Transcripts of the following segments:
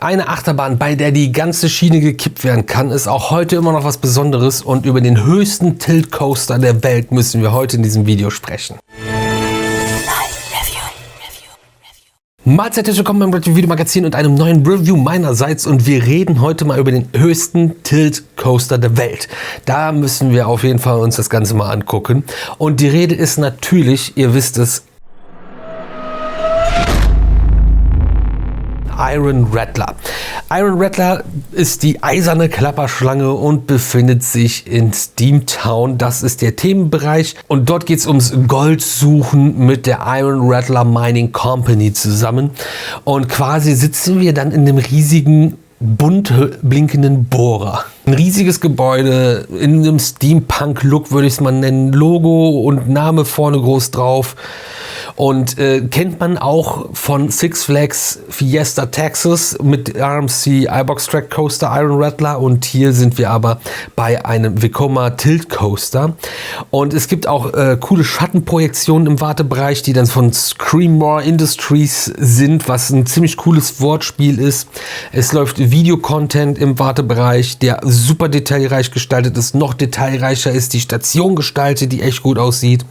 Eine Achterbahn, bei der die ganze Schiene gekippt werden kann, ist auch heute immer noch was Besonderes und über den höchsten Tilt-Coaster der Welt müssen wir heute in diesem Video sprechen. Mahlzeit, willkommen beim Retro Video Magazin und einem neuen Review meinerseits und wir reden heute mal über den höchsten Tilt-Coaster der Welt. Da müssen wir auf jeden Fall uns das Ganze mal angucken und die Rede ist natürlich, ihr wisst es, Iron Rattler. Iron Rattler ist die eiserne Klapperschlange und befindet sich in Steamtown. Das ist der Themenbereich und dort geht es ums Goldsuchen mit der Iron Rattler Mining Company zusammen. Und quasi sitzen wir dann in dem riesigen, bunt blinkenden Bohrer. Ein riesiges Gebäude in einem Steampunk-Look, würde ich es mal nennen. Logo und Name vorne groß drauf. Und kennt man auch von Six Flags Fiesta Texas mit RMC iBox Track Coaster Iron Rattler. Und hier sind wir aber bei einem Vekoma Tilt Coaster. Und es gibt auch coole Schattenprojektionen im Wartebereich, die dann von Screamore Industries sind, was ein ziemlich cooles Wortspiel ist. Es läuft Videocontent im Wartebereich, der super detailreich gestaltet ist, noch detailreicher ist die Station gestaltet, die echt gut aussieht.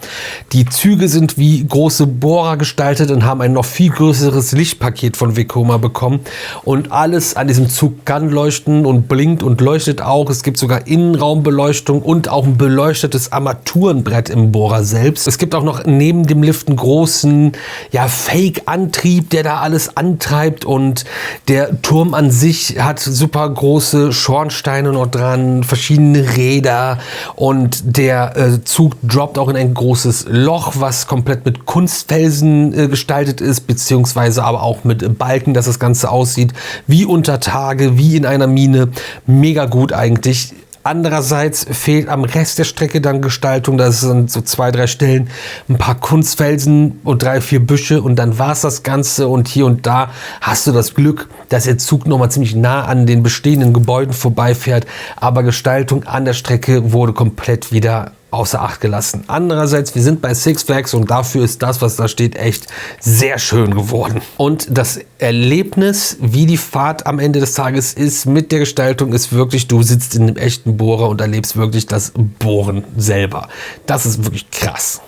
Die Züge sind wie große Bohrer gestaltet und haben ein noch viel größeres Lichtpaket von Vekoma bekommen. Und alles an diesem Zug kann leuchten und blinkt und leuchtet auch. Es gibt sogar Innenraumbeleuchtung und auch ein beleuchtetes Armaturenbrett im Bohrer selbst. Es gibt auch noch neben dem Lift einen großen Fake-Antrieb, der da alles antreibt. Und der Turm an sich hat super große Schornsteine noch dran, verschiedene Räder. Und der Zug droppt auch in ein großes Loch, was komplett mit Kunstfelsen gestaltet ist, beziehungsweise aber auch mit Balken, dass das Ganze aussieht wie unter Tage, wie in einer Mine. Mega gut eigentlich. Andererseits fehlt am Rest der Strecke dann Gestaltung. Das sind so 2, 3 Stellen, ein paar Kunstfelsen und 3, 4 Büsche und dann war es das Ganze. Und hier und da hast du das Glück, dass der Zug nochmal ziemlich nah an den bestehenden Gebäuden vorbeifährt. Aber Gestaltung an der Strecke wurde komplett wieder außer Acht gelassen. Andererseits, wir sind bei Six Flags und dafür ist das, was da steht, echt sehr schön geworden. Und das Erlebnis, wie die Fahrt am Ende des Tages ist mit der Gestaltung, ist wirklich, du sitzt in einem echten Bohrer und erlebst wirklich das Bohren selber. Das ist wirklich krass.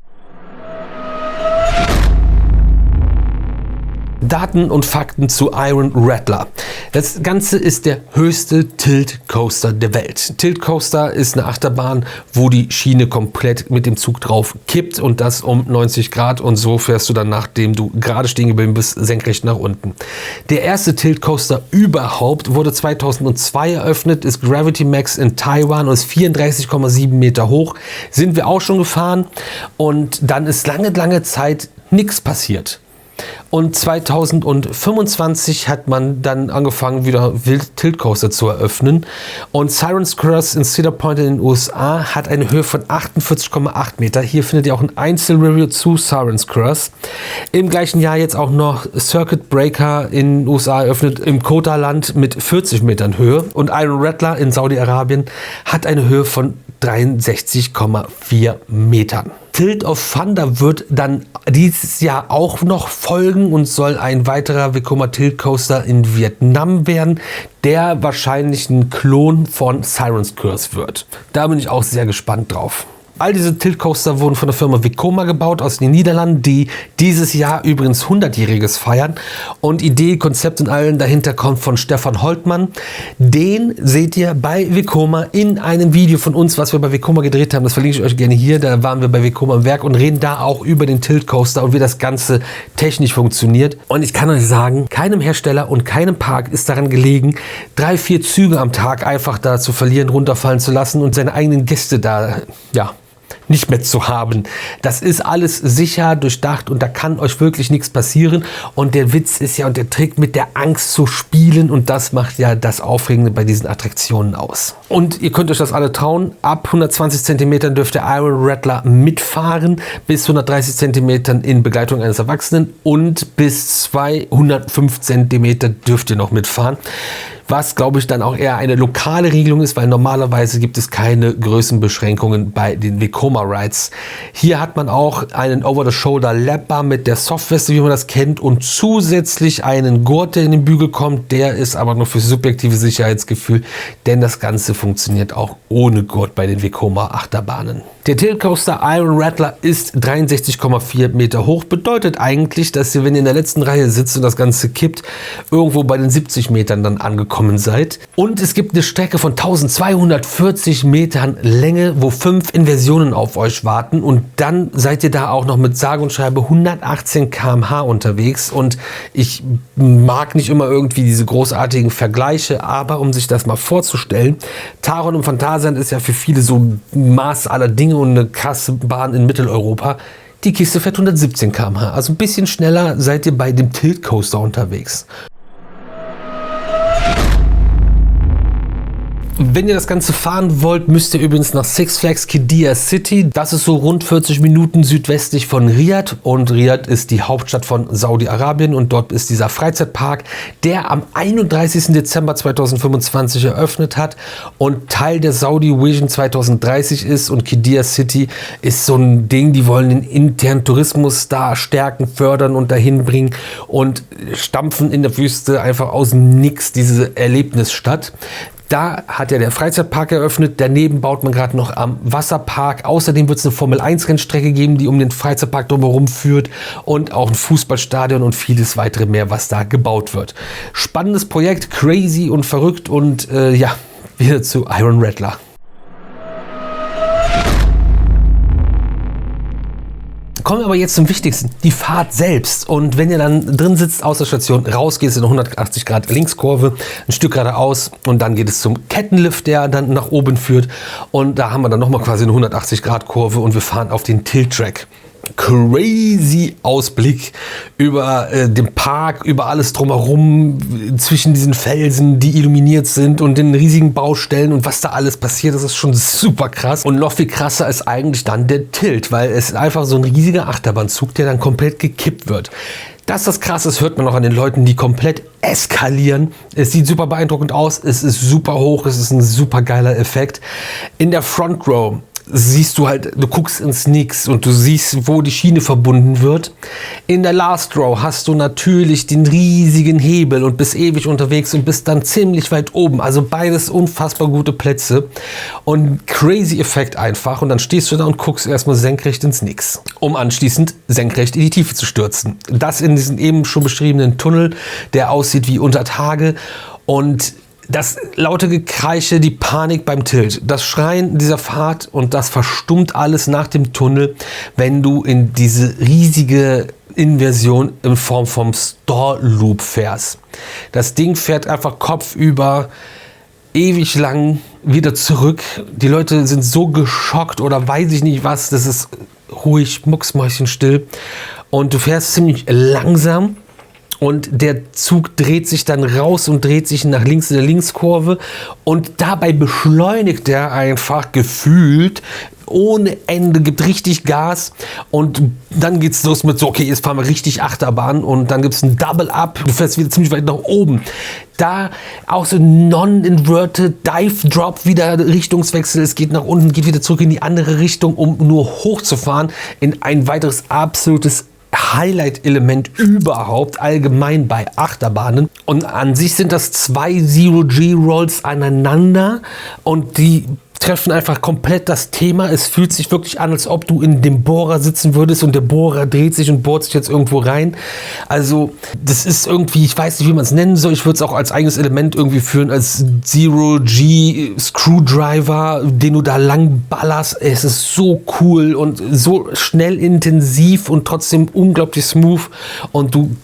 Daten und Fakten zu Iron Rattler. Das Ganze ist der höchste Tilt Coaster der Welt. Tilt Coaster ist eine Achterbahn, wo die Schiene komplett mit dem Zug drauf kippt und das um 90 Grad und so fährst du dann, nachdem du gerade stehen geblieben bist, senkrecht nach unten. Der erste Tilt Coaster überhaupt wurde 2002 eröffnet, ist Gravity Max in Taiwan und ist 34,7 Meter hoch. Sind wir auch schon gefahren und dann ist lange Zeit nichts passiert. Und 2025 hat man dann angefangen, wieder wild Tilt-Coaster zu eröffnen. Und Siren's Curse in Cedar Point in den USA hat eine Höhe von 48,8 Meter. Hier findet ihr auch ein Einzelreview zu Siren's Curse. Im gleichen Jahr jetzt auch noch Circuit Breaker in den USA eröffnet, im Kota-Land mit 40 Metern Höhe. Und Iron Rattler in Saudi-Arabien hat eine Höhe von 63,4 Metern. Tilt of Thunder wird dann dieses Jahr auch noch folgen und soll ein weiterer Vekoma Tilt Coaster in Vietnam werden, der wahrscheinlich ein Klon von Siren's Curse wird. Da bin ich auch sehr gespannt drauf. All diese Tilt-Coaster wurden von der Firma Vekoma gebaut aus den Niederlanden, die dieses Jahr übrigens 100-jähriges feiern. Und Idee, Konzept und allen dahinter kommt von Stefan Holtmann. Den seht ihr bei Vekoma in einem Video von uns, was wir bei Vekoma gedreht haben. Das verlinke ich euch gerne hier. Da waren wir bei Vekoma im Werk und reden da auch über den Tilt-Coaster und wie das Ganze technisch funktioniert. Und ich kann euch sagen, keinem Hersteller und keinem Park ist daran gelegen, 3, 4 Züge am Tag einfach da zu verlieren, runterfallen zu lassen und seine eigenen Gäste da, nicht mehr zu haben. Das ist alles sicher durchdacht und da kann euch wirklich nichts passieren. Und der Witz ist ja und der Trick, mit der Angst zu spielen, und das macht ja das Aufregende bei diesen Attraktionen aus. Und ihr könnt euch das alle trauen. Ab 120 cm dürft ihr Iron Rattler mitfahren, bis 130 cm in Begleitung eines Erwachsenen und bis 205 cm dürft ihr noch mitfahren. was glaube ich dann auch eher eine lokale Regelung ist, weil normalerweise gibt es keine Größenbeschränkungen bei den Vekoma Rides. Hier hat man auch einen Over-the-Shoulder-Lapper mit der Softweste, wie man das kennt, und zusätzlich einen Gurt, der in den Bügel kommt. Der ist aber nur für subjektive Sicherheitsgefühl, denn das Ganze funktioniert auch ohne Gurt bei den Vekoma Achterbahnen. Der Tilt Coaster Iron Rattler ist 63,4 Meter hoch, bedeutet eigentlich, dass ihr, wenn ihr in der letzten Reihe sitzt und das Ganze kippt, irgendwo bei den 70 Metern dann angekommen seid. Und es gibt eine Strecke von 1240 Metern Länge, wo 5 Inversionen auf euch warten, und dann seid ihr da auch noch mit sage und schreibe 118 km/h unterwegs. Und ich mag nicht immer irgendwie diese großartigen Vergleiche, aber um sich das mal vorzustellen, Taron im Phantasialand ist ja für viele so Maß aller Dinge und eine krasse Bahn in Mitteleuropa. Die Kiste fährt 117 km/h, also ein bisschen schneller seid ihr bei dem Tilt Coaster unterwegs. Wenn ihr das Ganze fahren wollt, müsst ihr übrigens nach Six Flags Qiddiya City. Das ist so rund 40 Minuten südwestlich von Riyadh, und Riyadh ist die Hauptstadt von Saudi-Arabien, und dort ist dieser Freizeitpark, der am 31. Dezember 2025 eröffnet hat und Teil der Saudi Vision 2030 ist. Und Qiddiya City ist so ein Ding, die wollen den internen Tourismus da stärken, fördern und dahin bringen und stampfen in der Wüste einfach aus dem Nix diese Erlebnisstadt. Da hat ja der Freizeitpark eröffnet, daneben baut man gerade noch am Wasserpark. Außerdem wird es eine Formel-1-Rennstrecke geben, die um den Freizeitpark drumherum führt, und auch ein Fußballstadion und vieles weitere mehr, was da gebaut wird. Spannendes Projekt, crazy und verrückt, und ja, wieder zu Iron Rattler. Kommen wir aber jetzt zum Wichtigsten, die Fahrt selbst. Und wenn ihr dann drin sitzt aus der Station, rausgeht, in eine 180 Grad Linkskurve, ein Stück geradeaus, und dann geht es zum Kettenlift, der dann nach oben führt. Und da haben wir dann nochmal quasi eine 180 Grad Kurve, und wir fahren auf den Tilt-Track. Crazy Ausblick über den Park, über alles drumherum, zwischen diesen Felsen, die illuminiert sind, und den riesigen Baustellen und was da alles passiert. Das ist schon super krass. Und noch viel krasser ist eigentlich dann der Tilt, weil es ist einfach so ein riesiger Achterbahnzug, der dann komplett gekippt wird. Dass das krass ist, hört man noch an den Leuten, die komplett eskalieren. Es sieht super beeindruckend aus, es ist super hoch, es ist ein super geiler Effekt. In der Front Row siehst du halt, du guckst ins Nix und du siehst, wo die Schiene verbunden wird. In der Last Row hast du natürlich den riesigen Hebel und bist ewig unterwegs und bist dann ziemlich weit oben. Also beides unfassbar gute Plätze und crazy Effekt einfach. Und dann stehst du da und guckst erstmal senkrecht ins Nix, um anschließend senkrecht in die Tiefe zu stürzen. Das in diesem eben schon beschriebenen Tunnel, der aussieht wie unter Tage, und das laute Gekreische, die Panik beim Tilt, das Schreien dieser Fahrt, und das verstummt alles nach dem Tunnel, wenn du in diese riesige Inversion in Form vom Store Loop fährst. Das Ding fährt einfach kopfüber ewig lang wieder zurück. Die Leute sind so geschockt oder weiß ich nicht was. Das ist ruhig, mucksmäuschenstill, und du fährst ziemlich langsam. Und der Zug dreht sich dann raus und dreht sich nach links in der Linkskurve, und dabei beschleunigt er einfach gefühlt ohne Ende, gibt richtig Gas, und dann geht's los mit so, okay, jetzt fahren wir richtig Achterbahn, und dann gibt's ein Double Up, du fährst wieder ziemlich weit nach oben. Da auch so Non-Inverted Dive Drop, wieder Richtungswechsel, es geht nach unten, geht wieder zurück in die andere Richtung, um nur hochzufahren in ein weiteres absolutes Highlight-Element überhaupt allgemein bei Achterbahnen. Und an sich sind das zwei Zero-G-Rolls aneinander, und die treffen einfach komplett das Thema. Es fühlt sich wirklich an, als ob du in dem Bohrer sitzen würdest, und der Bohrer dreht sich und bohrt sich jetzt irgendwo rein. Also das ist irgendwie, ich weiß nicht, wie man es nennen soll. Ich würde es auch als eigenes Element irgendwie führen, als Zero-G Screwdriver, den du da lang ballerst. Es ist so cool und so schnell intensiv und trotzdem unglaublich smooth, und du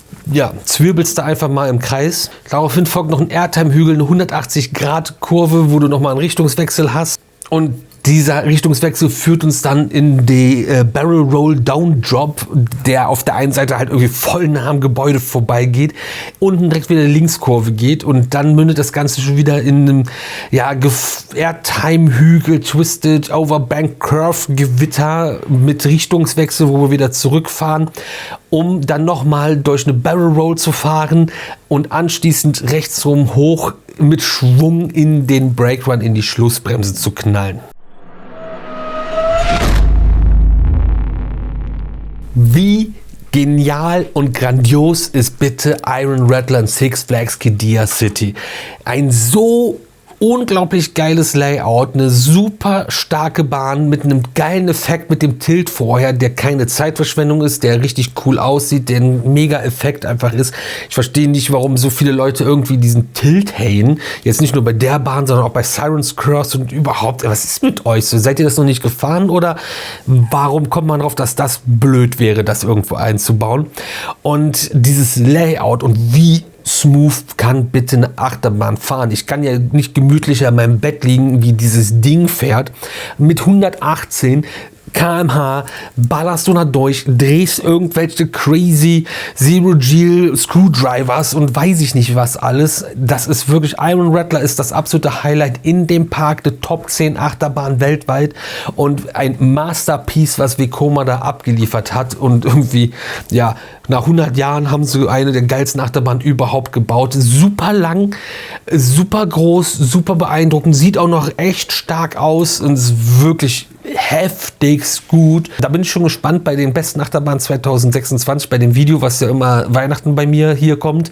zwirbelst da einfach mal im Kreis. Daraufhin folgt noch ein Airtime-Hügel, eine 180-Grad-Kurve, wo du nochmal einen Richtungswechsel hast. Und dieser Richtungswechsel führt uns dann in die Barrel Roll Down Drop, der auf der einen Seite halt irgendwie voll nah am Gebäude vorbeigeht, unten direkt wieder eine Linkskurve geht, und dann mündet das Ganze schon wieder in einem Airtime-Hügel, Twisted Overbank Curve Gewitter mit Richtungswechsel, wo wir wieder zurückfahren, um dann nochmal durch eine Barrel Roll zu fahren und anschließend rechtsrum hoch mit Schwung in den Brake Run, in die Schlussbremse zu knallen. Wie genial und grandios ist bitte Iron Rattler in Six Flags Qiddiya City. Ein so unglaublich geiles Layout, eine super starke Bahn mit einem geilen Effekt mit dem Tilt vorher, der keine Zeitverschwendung ist, der richtig cool aussieht, der ein mega Effekt einfach ist. Ich verstehe nicht, warum so viele Leute irgendwie diesen Tilt haten. Jetzt nicht nur bei der Bahn, sondern auch bei Siren's Cross und überhaupt. Was ist mit euch so? Seid ihr das noch nicht gefahren oder warum kommt man drauf, dass das blöd wäre, das irgendwo einzubauen? Und dieses Layout und wie smooth kann bitte eine Achterbahn fahren. Ich kann ja nicht gemütlicher in meinem Bett liegen, wie dieses Ding fährt. Mit 118 km/h ballerst du da durch, drehst irgendwelche crazy Zero-G-Screwdrivers und weiß ich nicht was alles. Das ist wirklich, Iron Rattler ist das absolute Highlight in dem Park, eine Top 10 Achterbahn weltweit und ein Masterpiece, was Vekoma da abgeliefert hat. Und irgendwie, ja, nach 100 Jahren haben sie eine der geilsten Achterbahnen überhaupt gebaut. Super lang, super groß, super beeindruckend, sieht auch noch echt stark aus und ist wirklich heftigst gut. Da bin ich schon gespannt bei den besten Achterbahnen 2026, bei dem Video, was ja immer Weihnachten bei mir hier kommt,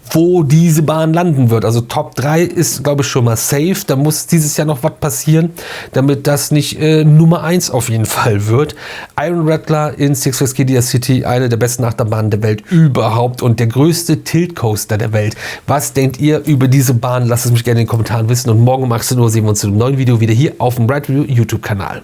wo diese Bahn landen wird. Also Top 3 ist, glaube ich, schon mal safe. Da muss dieses Jahr noch was passieren, damit das nicht Nummer 1 auf jeden Fall wird. Iron Rattler in Six Flags Qiddiya City, eine der besten Achterbahnen der Welt überhaupt und der größte Tilt-Coaster der Welt. Was denkt ihr über diese Bahn? Lasst es mich gerne in den Kommentaren wissen und morgen um 18 Uhr sehen wir uns zu einem neuen Video wieder hier auf dem Ride Review YouTube-Kanal.